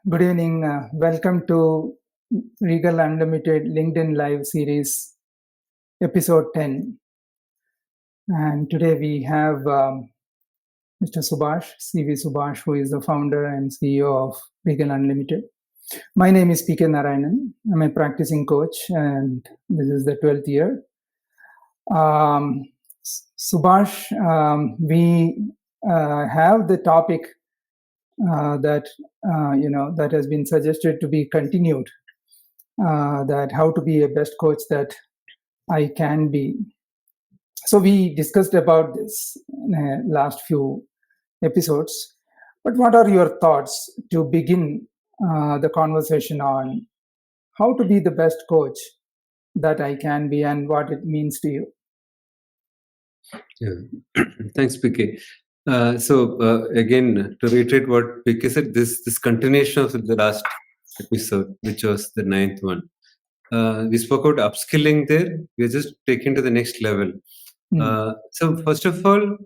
Good evening. Welcome to Regal Unlimited LinkedIn Live series, episode 10. And today we have Mr. Subash CV Subash, who is the founder and CEO of Regal Unlimited. My name is PK Narayanan. I'm a practicing coach, and this is the 12th year. Subash, we have the topic that has been suggested to be continued. That how to be a best coach that I can be. So we discussed about this in the last few episodes. But what are your thoughts to begin the conversation on how to be the best coach that I can be and what it means to you? Yeah. Thanks, PK. Again, to reiterate what PK said, this continuation of the last episode, which was the ninth one, we spoke about upskilling there. We're just taking to the next level. So first of all,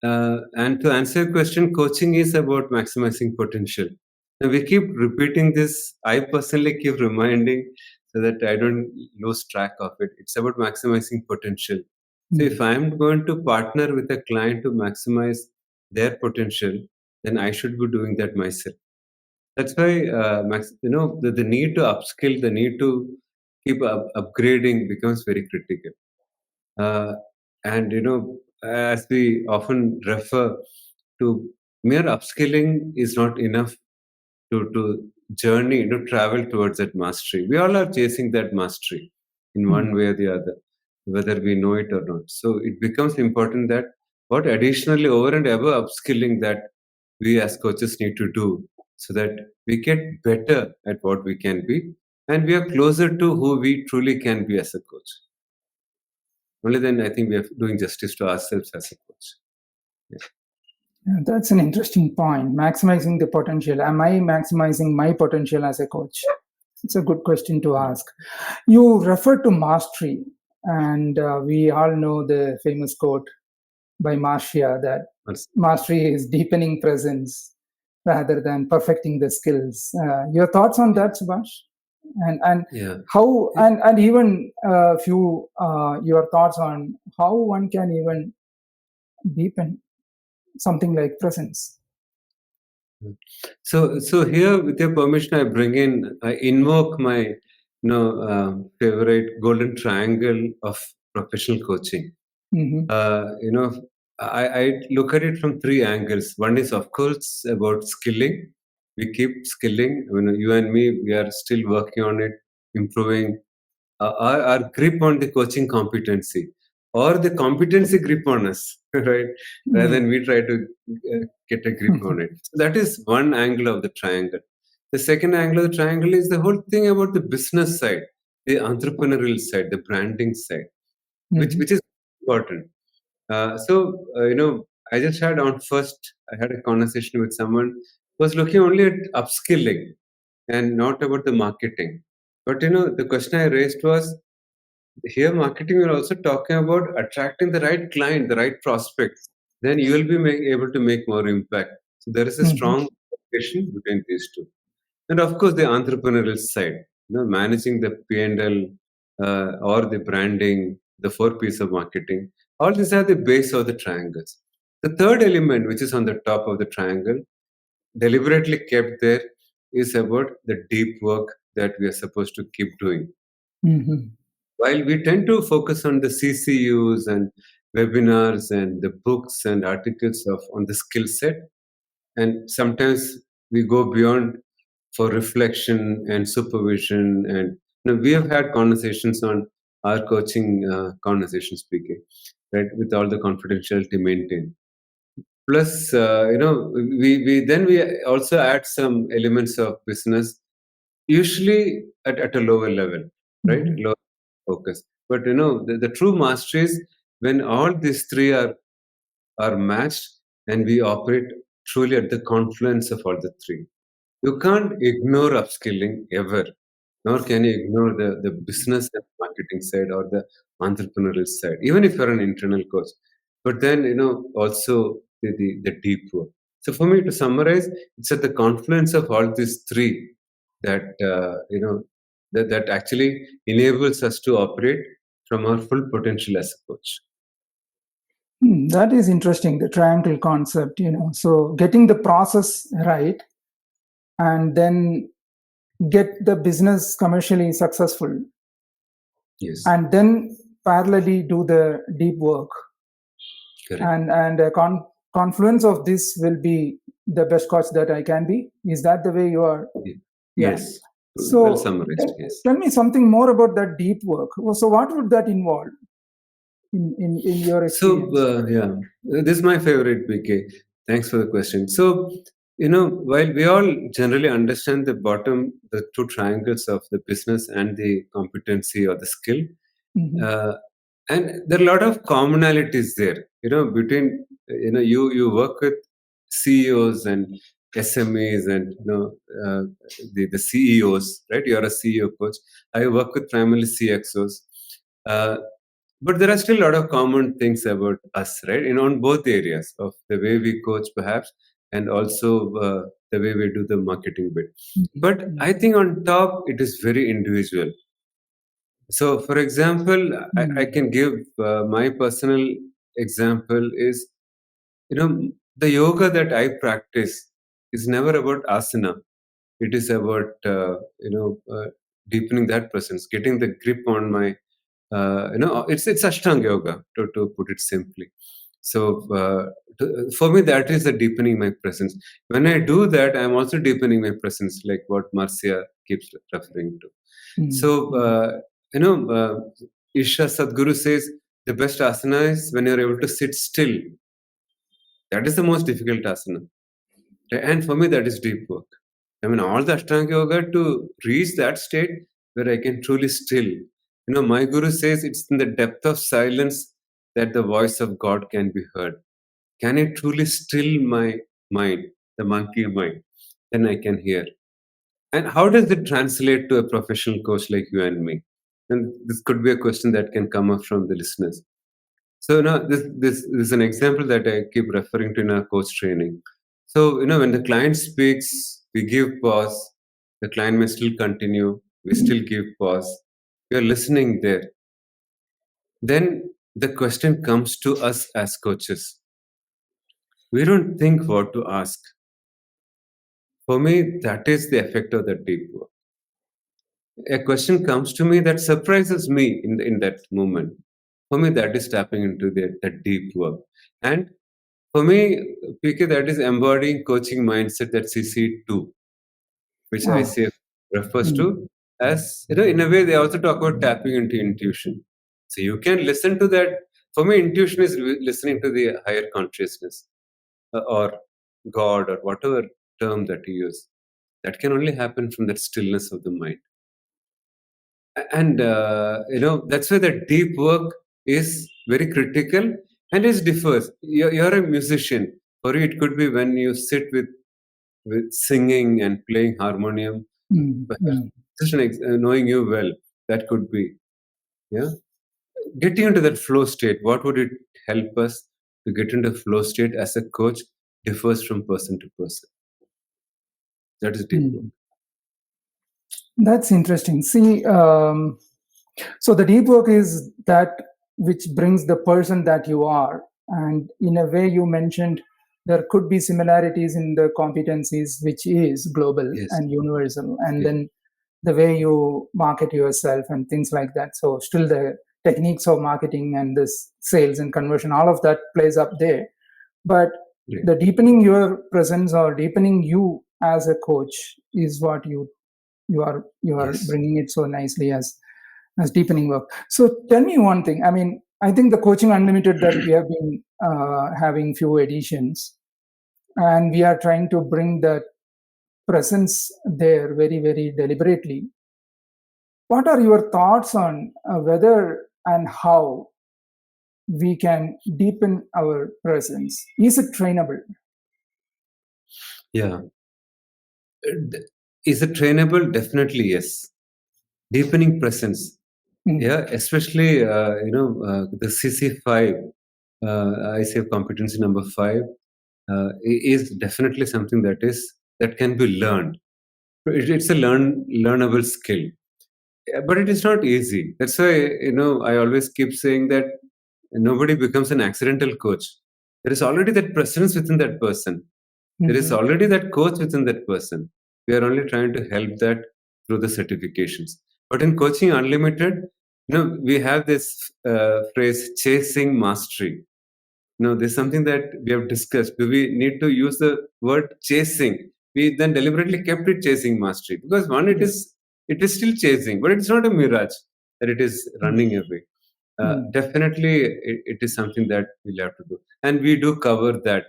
and to answer your question, coaching is about maximizing potential. And we keep repeating this. I personally keep reminding so that I don't lose track of it. It's about maximizing potential. So if I'm going to partner with a client to maximize their potential, then I should be doing that myself. That's why the need to upskill, the need to keep upgrading becomes very critical. And as we often refer to, mere upskilling is not enough to journey, to travel towards that mastery. We all are chasing that mastery in one way or the other, whether we know it or not. So it becomes important that what additionally over and above upskilling that we as coaches need to do so that we get better at what we can be and we are closer to who we truly can be as a coach. Only then I think we are doing justice to ourselves as a coach. Yeah, that's an interesting point. Maximizing the potential. Am I maximizing my potential as a coach? It's a good question to ask. You refer to mastery, and we all know the famous quote by Marcia that mastery is deepening presence rather than perfecting the skills. Your thoughts on that, Subhash? And how and even few your thoughts on how one can even deepen something like presence. So here, with your permission, I invoke my favorite golden triangle of professional coaching. I look at it from three angles. One is, of course, about skilling. We keep skilling. You and me, we are still working on it, improving our grip on the coaching competency or the competency grip on us, right? Rather than we try to get a grip on it. So that is one angle of the triangle. The second angle of the triangle is the whole thing about the business side, the entrepreneurial side, the branding side, which is important. I just had I had a conversation with someone who was looking only at upskilling and not about the marketing. But the question I raised was here marketing we're also talking about attracting the right client, the right prospects. Then you will be able to make more impact. So there is a strong correlation between these two. And of course, the entrepreneurial side, managing the P&L or the branding, the four P's of marketing, all these are the base of the triangles. The third element, which is on the top of the triangle, deliberately kept there, is about the deep work that we are supposed to keep doing. While we tend to focus on the CCUs and webinars and the books and articles on the skill set, and sometimes we go beyond for reflection and supervision. And we have had conversations on our coaching conversation speaking, right, with all the confidentiality maintained. Plus, we also add some elements of business, usually at a lower level, right? Lower focus. But the true mastery is when all these three are matched and we operate truly at the confluence of all the three. You can't ignore upskilling ever, nor can you ignore the business and marketing side or the entrepreneurial side, even if you're an internal coach. But then, also the deep work. So for me, to summarize, it's at the confluence of all these three that that actually enables us to operate from our full potential as a coach. That is interesting, the triangle concept, So getting the process right and then get the business commercially successful Yes, and then parallelly do the deep work. correct. And a confluence of this will be the best coach that I can be. Is that the way you are? Ye- Yeah. Yes, well So summarized. Yes. tell me something more about that deep work. So what would that involve in your So, experience? this is my favorite, BK. Thanks for the question. So, while we all generally understand the two triangles of the business and the competency or the skill, Mhm. uh, and there are a lot of commonalities there. Between you work with CEOs and SMEs and the CEOs, right? You're a CEO coach. I work with primarily CXOs. Uh, but there are still a lot of common things about us, right? On both areas of the way we coach, perhaps, and also the way we do the marketing bit. But Mhm. I think on top, it is very individual. So, for example, I Mhm. can give my personal example is, the yoga that I practice is never about asana. It is about, deepening that presence, getting the grip on my it's ashtanga yoga, to put it simply. So for me, that is the deepening my presence. When I do that, I'm also deepening my presence, like what Marcia keeps referring to. So Mhm. Isha Sadhguru says the best asana is when you're able to sit still. That is the most difficult asana. And for me, that is deep work. I mean, all the Ashtanga Yoga to reach that state where I can truly still. My guru says it's in the depth of silence that the voice of God can be heard. Can I truly still my mind, the monkey mind? Then I can hear. And how does it translate to a professional coach like you and me? And this could be a question that can come up from the listeners. So now this is an example that I keep referring to in our coach training. So when the client speaks, we give pause. The client may still continue. We still give pause. We are listening there. Then the question comes to us as coaches. We don't think what to ask. For me, that is the effect of the deep work. A question comes to me that surprises me in that moment. For me, that is tapping into that deep work. And for me, PK, that is embodying coaching mindset that CC2, which Ah. ICF refers Mm. to as, in a way, they also talk about tapping into intuition. So you can listen to that. For me, intuition is listening to the higher consciousness or God or whatever term that you use. That can only happen from that stillness of the mind. And that's why the deep work is very critical and it differs. You're a musician. For you, it could be when you sit with singing and playing harmonium, Mm. perhaps Mm. just knowing you well. That could be, yeah. Getting into that flow state, what would it help us to get into flow state as a coach differs from person to person. That is deep work. Mm. That's interesting. See, so the deep work is that which brings the person that you are. And in a way, you mentioned there could be similarities in the competencies, which is global Yes, and universal. And yes, then the way you market yourself and things like that. So, still the techniques of marketing and this sales and conversion, all of that plays up there. But right. the deepening your presence or deepening you as a coach is what you are Yes. bringing it so nicely as deepening work. So tell me one thing. I mean, I think the Coaching Unlimited that we have been having few editions, and we are trying to bring that presence there very, very deliberately. What are your thoughts on whether and how we can deepen our presence? Is it trainable? Yeah. Is it trainable? Definitely, yes. Deepening presence. Mm. Yeah, especially the CC5. I say competency number 5. is definitely something that can be learned. It's a learnable skill. But it is not easy. That's why, I always keep saying that nobody becomes an accidental coach. There is already that presence within that person. There is Mhm. already that coach within that person. We are only trying to help that through the certifications. But in Coaching Unlimited, we have this phrase, chasing mastery. No, there's something that we have discussed. Do we need to use the word chasing? We then deliberately kept it chasing mastery because one, Yes. it is still chasing, but it's not a mirage that it is Mm. running away. Mm. Definitely, it is something that we'll have to do, and we do cover that,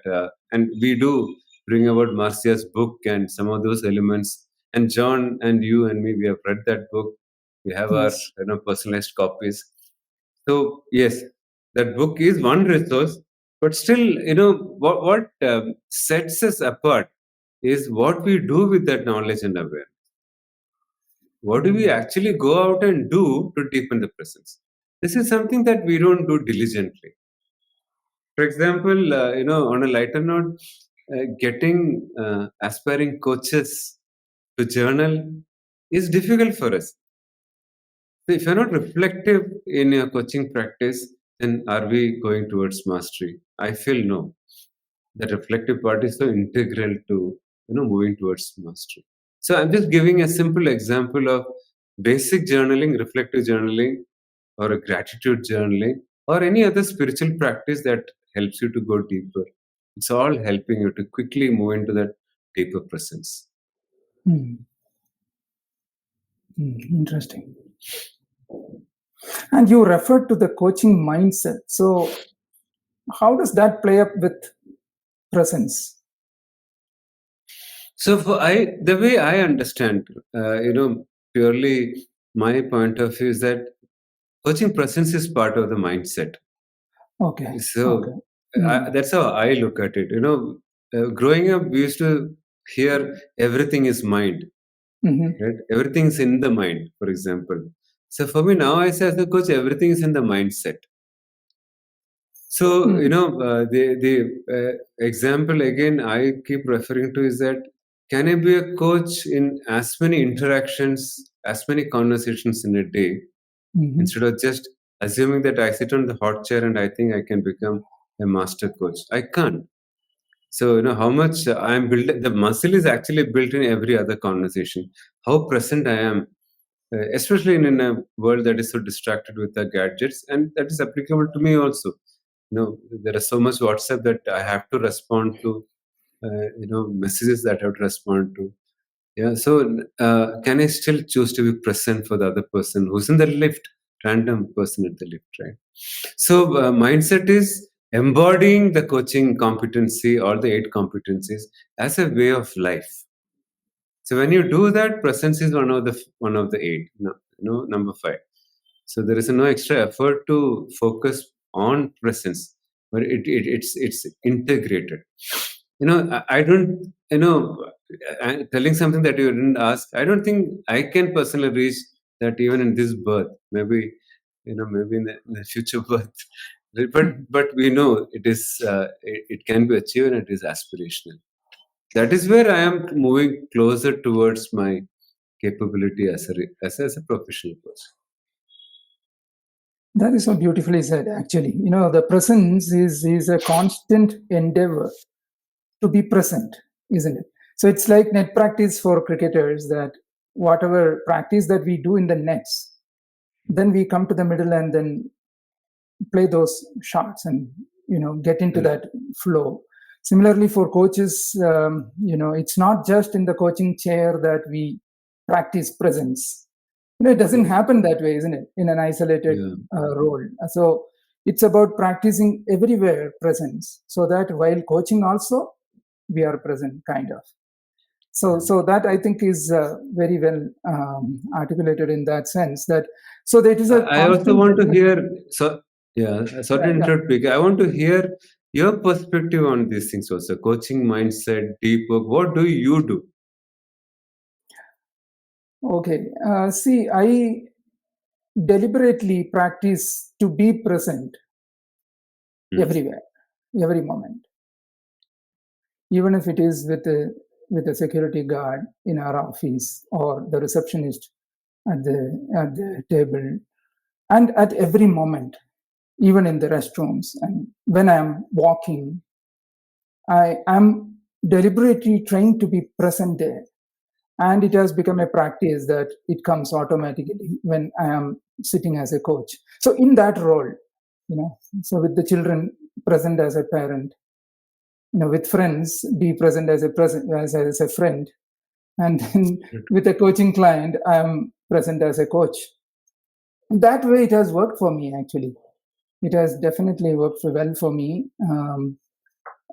and we do bring about Marcia's book and some of those elements. And John and you and me, we have read that book. We have our Yes. personalized copies. So yes, that book is one resource, but still, what sets us apart is what we do with that knowledge and awareness. What do we Mm. actually go out and do to deepen the presence? This is something that we don't do diligently. For example, on a lighter note, getting aspiring coaches to journal is difficult for us. So if you're not reflective in your coaching practice, then are we going towards mastery? I feel no. That reflective part is so integral to moving towards mastery. So I'm just giving a simple example of basic journaling, reflective journaling, or a gratitude journaling, or any other spiritual practice that helps you to go deeper. It's all helping you to quickly move into that deeper presence. Mm. Mm. Interesting. And you referred to the coaching mindset. So, how does that play up with presence? So the way I understand, purely my point of view is that coaching presence is part of the mindset. Okay. Okay. So Mm. that's how I look at it. Growing up, we used to hear everything is mind, Hmm. right? Everything's in the mind, for example. So for me now, I say as a coach, everything is in the mindset. So Mm. the example again I keep referring to is that can I be a coach in as many interactions, as many conversations in a day, Hmm. instead of just assuming that I sit on the hot chair and I think I can become a master coach. I can't. So how much I'm building. The muscle is actually built in every other conversation. How present I am, especially in a world that is so distracted with the gadgets, and that is applicable to me also. There is so much WhatsApp that I have to respond to, messages that I have to respond to. Yeah, so can I still choose to be present for the other person who's in the lift, random person at the lift, right? So mindset is embodying the coaching competency, all the 8 competencies, as a way of life. So when you do that, presence is one of the 8. No, number 5. So there is no extra effort to focus on presence, but it's integrated. I don't. Telling something that you didn't ask. I don't think I can personally reach that even in this birth. Maybe in the future birth. But we know it can be achieved and it is aspirational. That is where I am moving closer towards my capability as a professional person. That is so beautifully said, actually. The presence is a constant endeavor to be present, isn't it? So it's like net practice for cricketers, that whatever practice that we do in the nets, then we come to the middle and then play those shots and get into Correct. that flow. Similarly for coaches, it's not just in the coaching chair that we practice presence. It doesn't Correct. happen that way, isn't it, in an isolated Yeah. role. So it's about practicing everywhere presence, so that while coaching also we are present, kind of. So that I think is very well articulated in that sense, that so that is a I also constant want to endeavor. hear. So yeah, sorry to Yeah, interrupt, Pika. I want to hear your perspective on these things also. Coaching mindset, deep work. What do you do? okay. See, I deliberately practice to be present Hmm. everywhere, every moment. even if it is with a security guard in our office or the receptionist at the table, and at every moment, even in the restrooms. And when I'm walking, I am deliberately trying to be present there. And it has become a practice that it comes automatically when I am sitting as a coach. So in that role, so with the children, present as a parent, with friends, be present as as a friend, and then with a coaching client, I am present as a coach. That way, it has worked for me. Actually, it has definitely worked well for me.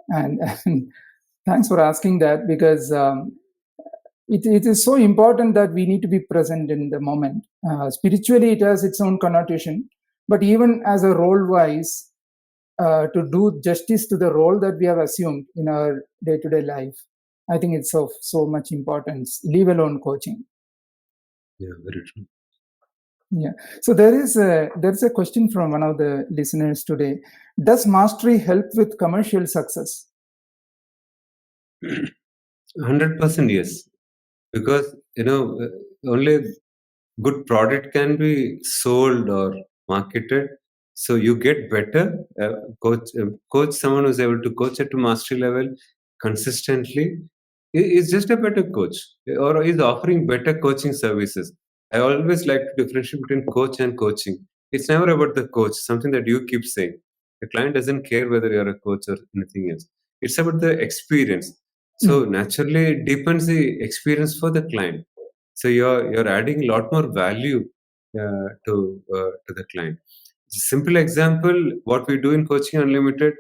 And thanks for asking that, because it is so important that we need to be present in the moment. Spiritually, it has its own connotation, but even as a role wise, to do justice to the role that we have assumed in our day-to-day life, I think it's of so much importance, leave alone coaching. Yeah, very true. Yeah. So there's a question from one of the listeners today. Does mastery help with commercial success? 100% yes. Because, only good product can be sold or marketed. So you get better. Coach someone who's able to coach at a mastery level consistently is just a better coach, or is offering better coaching services. I always like to differentiate between coach and coaching. It's never about the coach, something that you keep saying. The client doesn't care whether you're a coach or anything else. It's about the experience. So Mm, naturally, it deepens the experience for the client. So you're adding a lot more value to the client. Simple example, what we do in Coaching Unlimited.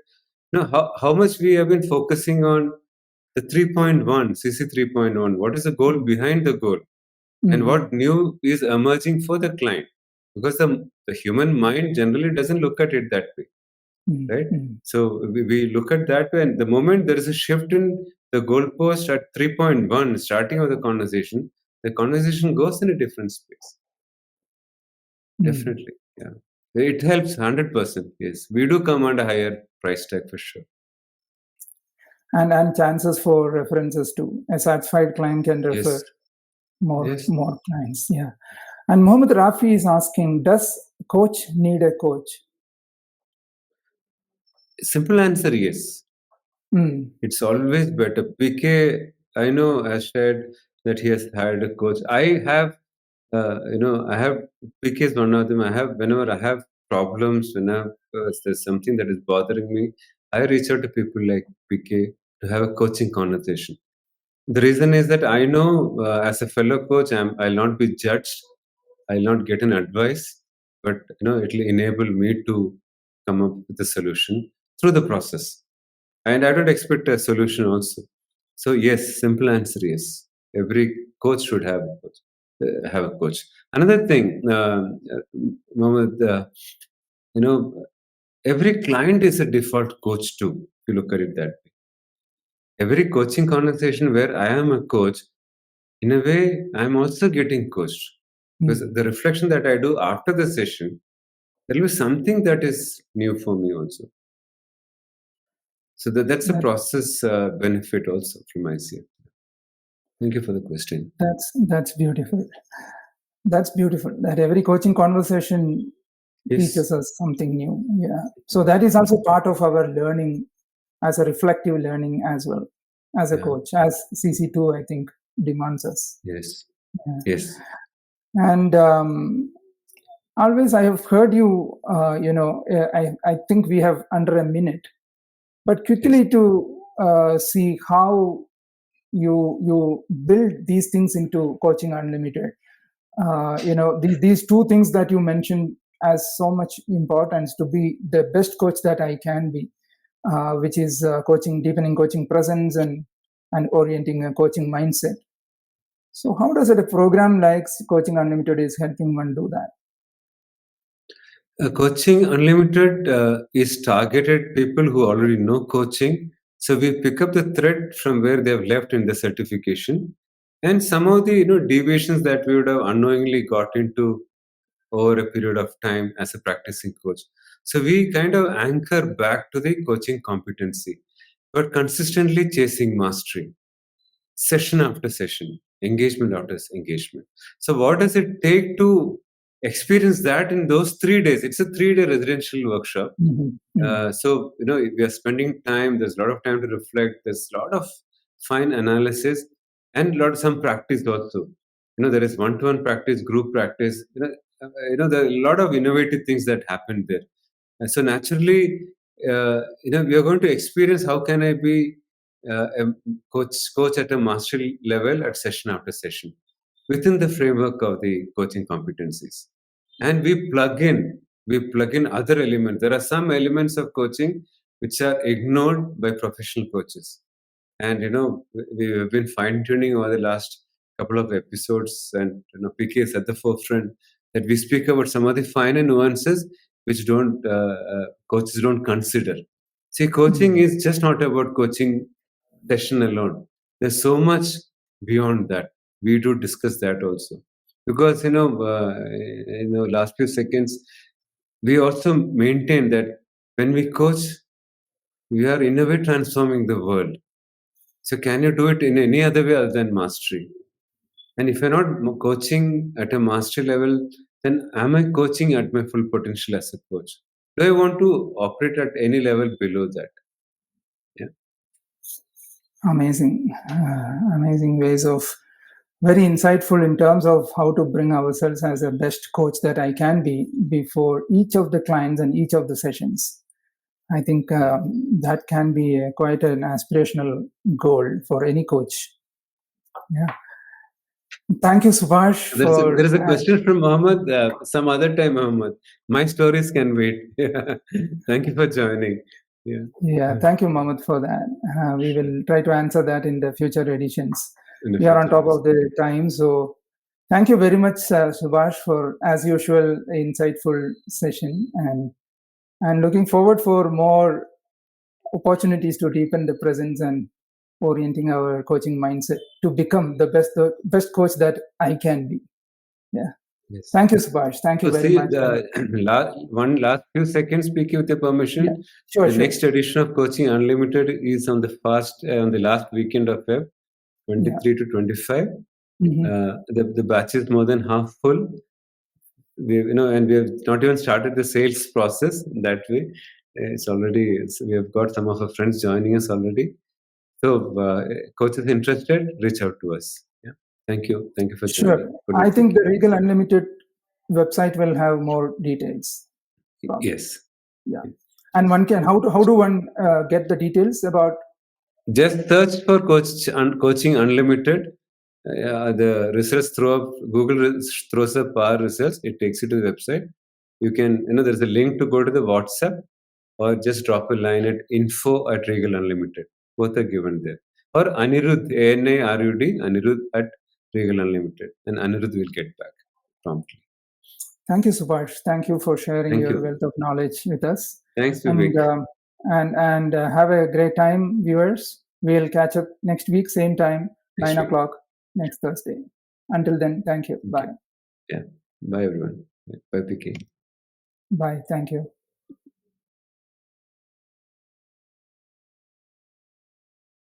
How much we have been focusing on the 3.1 CC 3.1. What is the goal behind the goal, and mm, what new is emerging for the client? Because the human mind generally doesn't look at it that way, mm, right? mm, So we look at that way, and the moment there is a shift in the goalpost at 3.1, starting of the conversation goes in a different space. mm. Definitely, yeah. It helps 100%. Yes, we do command a higher price tag for sure. And chances for references too. A satisfied client can refer Yes, yes. more clients. Yeah. And Mohammed Rafi is asking, does coach need a coach? Simple answer, yes. Mm, It's always better. PK, I know, has shared that he has hired a coach. I have PK is one of them. Whenever I have problems, whenever there's something that is bothering me, I reach out to people like PK to have a coaching conversation. The reason is that I know, as a fellow coach, I'll not be judged. I'll not get an advice, but it will enable me to come up with a solution through the process. And I don't expect a solution also. So yes, simple answer is every coach should have a coach. Have a coach. Another thing, Mohammed, every client is a default coach too. If you look at it that way, every coaching conversation where I am a coach, in a way, I'm also getting coached, because mm. the reflection that I do after the session, there will be something that is new for me also. So that's a That, process benefit also from my side. Thank you for the question. that's beautiful. That's beautiful. That every coaching conversation Yes. teaches us something new. Yeah. So that is also part of our learning, as a reflective learning as well, as a Yeah. coach, as CC2, I think, demands us. Yes. Yeah. Yes. And always, I have heard you, I think we have under a minute, but Yes. quickly to see how you build these things into Coaching Unlimited. These two things that you mentioned as so much importance to be the best coach that I can be, which is deepening coaching presence and orienting a coaching mindset. So how does it a program like Coaching Unlimited is helping one do that? Coaching Unlimited is targeted people who already know coaching. So we pick up the thread from where they have left in the certification, and some of the deviations that we would have unknowingly got into over a period of time as a practicing coach. So we kind of anchor back to the coaching competency. but consistently chasing mastery, session after session, engagement after engagement. So, what does it take to experience that in those 3 days? It's a 3-day residential workshop. So, we are spending time. There's a lot of time to reflect. There's a lot of fine analysis and some practice also. There is one-to-one practice, group practice. There are a lot of innovative things that happen there. And so naturally, we are going to experience how can I be a coach at a mastery level at session after session within the framework of the coaching competencies. And we plug in other elements. There are some elements of coaching which are ignored by professional coaches. And we have been fine tuning over the last couple of episodes, and PK is at the forefront that we speak about some of the finer nuances which don't coaches don't consider. See, coaching is just not about coaching session alone. There's so much beyond that. We do discuss that also, because last few seconds we also maintain that when we coach, we are in a way transforming the world. So can you do it in any other way other than mastery? And if you're not coaching at a mastery level, then am I coaching at my full potential as a coach? Do I want to operate at any level below that? Yeah. Amazing ways of very insightful in terms of how to bring ourselves as a best coach that I can be before each of the clients and each of the sessions. I think that can be quite an aspirational goal for any coach. Yeah. Thank you, Subash. There is a question from Mohammed. Some other time, Mohammed. My stories can wait. Thank you for joining. Yeah, thank you, Mohammed, for that. We will try to answer that in the future editions. We are on top of the time, so thank you very much, Subash, for, as usual, insightful session, and looking forward for more opportunities to deepen the presence and orienting our coaching mindset to become the best coach that I can be. Yeah. Yes. Thank you, Subash. Thank you very much. Last few seconds, speaking with your permission. Yeah. Sure. Next edition of Coaching Unlimited is on the last weekend of Feb, 23 to 25. The batch is more than half full. We have not even started the sales process that way. We have got some of our friends joining us already. So, coaches interested, reach out to us. Yeah. Thank you for joining. Sure. I think the Regal Unlimited website will have more details. Yes. Yeah. And how do one get the details about? Just search for Coaching Unlimited. The results Google throws up our results. It takes you to the website. You can, there's a link to go to the WhatsApp, or just drop a line at info@Regal Unlimited. Both are given there. Or Anirudh, ANARUD, Anirudh at Regal Unlimited. And Anirudh will get back promptly. Thank you, Subash. Thank you for sharing your wealth of knowledge with us. Thanks, Vivek. And have a great time, viewers. We'll catch up next week, same time, 9 o'clock next Thursday. Until then, thank you. Bye. Yeah. Bye, everyone. Bye, PK. Bye. Thank you.